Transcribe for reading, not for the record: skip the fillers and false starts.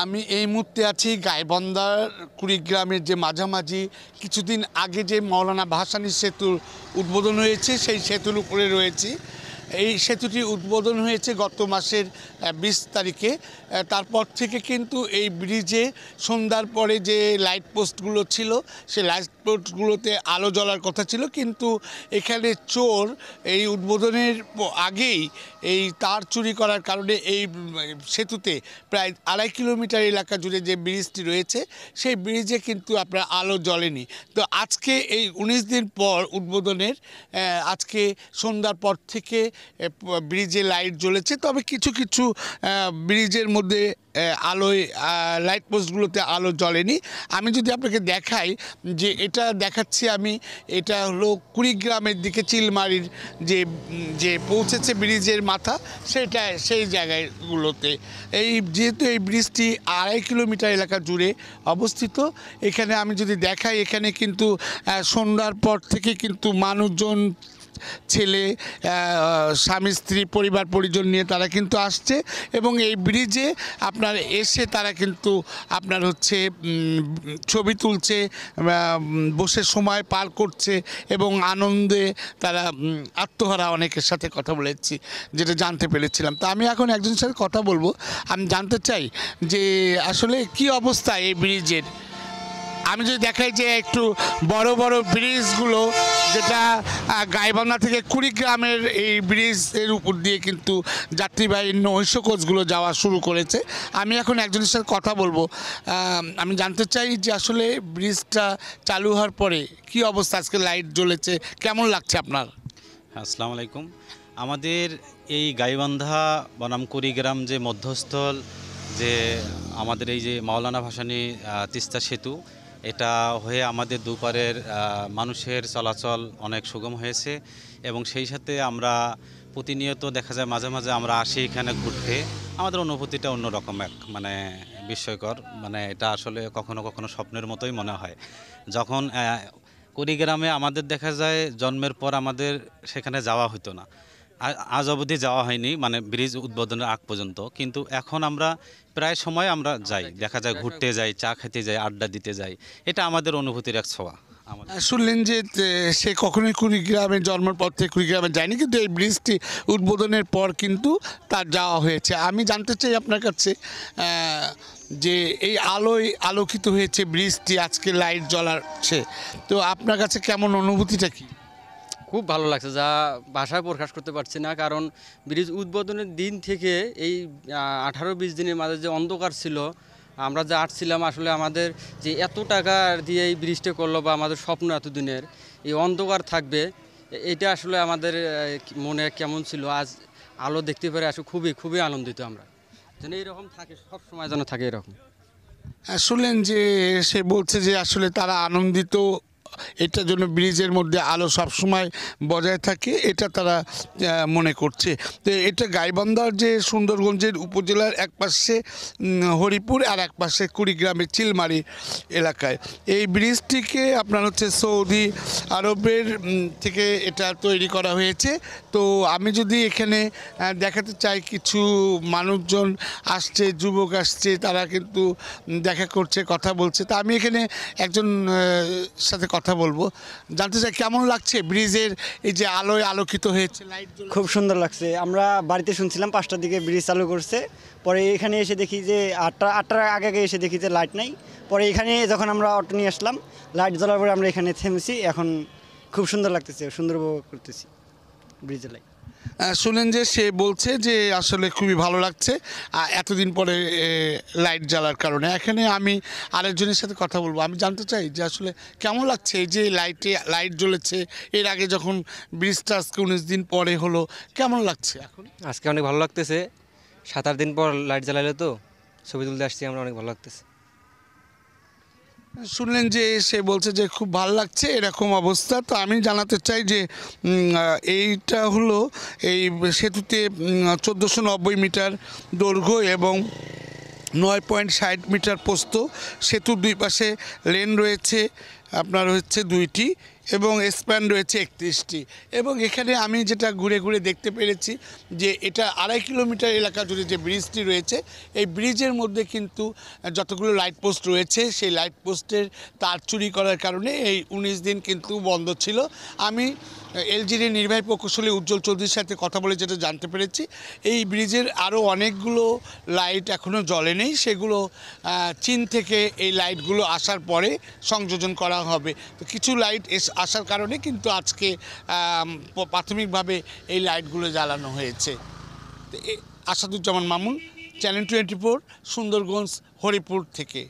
আমি এই মুহূর্তে আছি গাইবান্ধার কুড়িগ্রামের যে মাঝামাঝি কিছুদিন আগে যে মৌলানা ভাসানী সেতুর উদ্বোধন হয়েছে সেই সেতুর উপরে রয়েছি। এই সেতুটি উদ্বোধন হয়েছে গত মাসের 20 তারিখে। তারপর থেকে কিন্তু এই ব্রিজে সন্ধ্যার পরে যে লাইট পোস্টগুলো ছিল সেই লাইট পোস্টগুলোতে আলো জ্বলার কথা ছিল, কিন্তু এখানে চোর এই উদ্বোধনের আগেই এই তার চুরি করার কারণে এই সেতুতে প্রায় 2.5 কিলোমিটার এলাকা জুড়ে যে ব্রিজটি রয়েছে সেই ব্রিজে কিন্তু আপনার আলো জ্বলেনি। তো আজকে এই 19 দিন পর উদ্বোধনের আজকে সন্ধ্যার পর থেকে ব্রিজে লাইট জ্বলেছে। তবে কিছু কিছু ব্রিজের মধ্যে আলোয় লাইট পোস্টগুলোতে আলো জ্বলেনি। আমি যদি আপনাকে দেখাই যে এটা দেখাচ্ছি আমি, এটা হলো কুড়িগ্রামের দিকে চিলমারির যে যে পৌঁছেছে ব্রিজের মাথা, সেটা সেই জায়গাগুলোতে। এই যেহেতু এই ব্রিজটি 2.5 কিলোমিটার এলাকা জুড়ে অবস্থিত, এখানে আমি যদি দেখাই এখানে কিন্তু সন্ধ্যার পর থেকে কিন্তু মানুষজন, ছেলে, স্বামী স্ত্রী, পরিবার পরিজন নিয়ে তারা কিন্তু আসছে এবং এই ব্রিজে আপনার এসে তারা কিন্তু আপনার হচ্ছে ছবি তুলছে, বসে সময় পার করছে এবং আনন্দে তারা আত্মহারা অনেকের সাথে কথা বলেছি, যেটা জানতে পেরেছিলাম। তো আমি এখন একজনের সাথে কথা বলবো। আমি জানতে চাই যে আসলে কি অবস্থা এই ব্রিজের। আমি যদি দেখাই যে একটু বড় বড় ব্রিজগুলো, যেটা গাইবান্ধা থেকে কুড়িগ্রামের এই ব্রিজের উপর দিয়ে কিন্তু যাত্রীবাহী নৈশ কোচগুলো যাওয়া শুরু করেছে। আমি এখন একজনের সাথে কথা বলবো। আমি জানতে চাই যে আসলে ব্রিজটা চালু হওয়ার পরে কি অবস্থা, আজকে লাইট জ্বলেছে, কেমন লাগছে আপনার? আসসালামু আলাইকুম। আমাদের এই গাইবান্ধা বনাম কুড়িগ্রাম যে মধ্যস্থল, যে আমাদের এই যে মাওলানা ভাসানী তিস্তা সেতু, এটা হয়ে আমাদের দুপারের মানুষের চলাচল অনেক সুগম হয়েছে এবং সেই সাথে আমরা প্রতিনিয়ত দেখা যায় মাঝে মাঝে আমরা আসি এখানে ঘুরতে। আমাদের অনুভূতিটা অন্যরকম, এক মানে বিস্ময়কর, মানে এটা আসলে কখনো কখনো স্বপ্নের মতোই মনে হয়। যখন কুড়িগ্রামে আমাদের দেখা যায় জন্মের পর আমাদের সেখানে যাওয়া হতো না, আজ অবধি যাওয়া হয়নি, মানে ব্রিজ উদ্বোধনের আগ পর্যন্ত। কিন্তু এখন আমরা প্রায় সময় আমরা যাই, দেখা যায় ঘুরতে যাই, চা খেতে যাই, আড্ডা দিতে যাই। এটা আমাদের অনুভূতির এক ছোঁয়া। শুনলেন যে সে কখনোই কুড়িগ্রামে জন্মের পর থেকে কুড়িগ্রামে যায়নি, কিন্তু এই ব্রিজটি উদ্বোধনের পর কিন্তু তার যাওয়া হয়েছে। আমি জানতে চাই আপনার কাছে যে এই আলোয় আলোকিত হয়েছে ব্রিজটি, আজকে লাইট জ্বলাচ্ছে, তো আপনার কাছে কেমন অনুভূতিটা কি? খুব ভালো লাগছে, যা ভাষায় প্রকাশ করতে পারছি না। কারণ ব্রিজ উদ্বোধনের দিন থেকে এই 18-20 দিনের মাঝে যে অন্ধকার ছিল, আমরা যা আসছিলাম, আসলে আমাদের যে এত টাকা দিয়ে এই ব্রিজটা করলো বা আমাদের স্বপ্ন এতদিনের এই অন্ধকার থাকবে, এটা আসলে আমাদের মনে কেমন ছিল। আজ আলো দেখতে পেরে আসলে খুবই খুবই আনন্দিত আমরা, যেন এইরকম থাকে, সব সময় যেন থাকে এরকম। শুনলেন যে সে বলছে যে আসলে তারা আনন্দিত, এটার জন্য ব্রিজের মধ্যে আলো সবসময় বজায় থাকে, এটা তারা মনে করছে। তো এটা গাইবান্ধার যে সুন্দরগঞ্জের উপজেলার এক পাশে হরিপুর আর এক পাশে কুড়িগ্রামের চিলমারি এলাকায় এই ব্রিজটিকে আপনার হচ্ছে সৌদি আরবের থেকে এটা তৈরি করা হয়েছে। তো আমি যদি এখানে দেখাতে চাই, কিছু মানুষজন আসছে, যুবক আসছে, তারা কিন্তু দেখা করছে, কথা বলছে। তা আমি এখানে একজন সাথে কথা বলবো, জানতে চাই কেমন লাগছে ব্রিজের এই যে আলোয় আলোকিত হয়েছে, লাইট। খুব সুন্দর লাগছে। আমরা বাড়িতে শুনছিলাম 5টার দিকে ব্রিজ চালু করছে, পরে এখানে এসে দেখি যে 8টার আগে এসে দেখি যে লাইট নাই। পরে এখানে যখন আমরা অটো নিয়ে আসলাম, লাইট জ্বলার পরে আমরা এখানে থেমেছি। এখন খুব সুন্দর লাগতেছে, সুন্দর উপভোগ করতেছি ব্রিজের লাইট। শুনেন যে সে বলছে যে আসলে খুবই ভালো লাগছে এতদিন পরে লাইট জ্বালার কারণে। এখানে আমি আরেকজনের সাথে কথা বলবো। আমি জানতে চাই যে আসলে কেমন লাগছে এই যে লাইট জ্বলেছে, এর আগে যখন ব্রিজটা আজকে 19 দিন পরে হলো, কেমন লাগছে এখন? আজকে অনেক ভালো লাগতেছে, 7-8 দিন পর লাইট জ্বালালে তো ছবি তুলতে আসছি আমরা, অনেক ভালো লাগতেছে। শুনলেন যে সে বলছে যে খুব ভালো লাগছে, এরকম অবস্থা। তো আমি জানাতে চাই যে এইটা হলো এই সেতুতে 1490 মিটার দৈর্ঘ্য এবং 9.60 মিটার প্রস্থ। সেতুর দুই পাশে লেন রয়েছে, আপনার হচ্ছে 2টি এবং স্প্যান রয়েছে 31টি। এবং এখানে আমি যেটা ঘুরে ঘুরে দেখতে পেরেছি যে এটা 2.5 কিলোমিটার এলাকা জুড়ে যে ব্রিজটি রয়েছে, এই ব্রিজের মধ্যে কিন্তু যতগুলো লাইট পোস্ট রয়েছে সেই লাইট পোস্টের তার চুরি করার কারণে এই 19 দিন কিন্তু বন্ধ ছিল। আমি এলজির নির্বাহী প্রকৌশলী উজ্জ্বল চৌধুরীর সাথে কথা বলে যেটা জানতে পেরেছি, এই ব্রিজের আরও অনেকগুলো লাইট এখনও জ্বলে নেই, সেগুলো চীন থেকে এই লাইটগুলো আসার পরে সংযোজন করা হবে। তো কিছু লাইট আসার কারণে কিন্তু আজকে প্রাথমিকভাবে এই লাইটগুলো জ্বালানো হয়েছে। আসাদুজ্জামান মামুন, চ্যানেল 24, সুন্দরগঞ্জ, হরিপুর থেকে।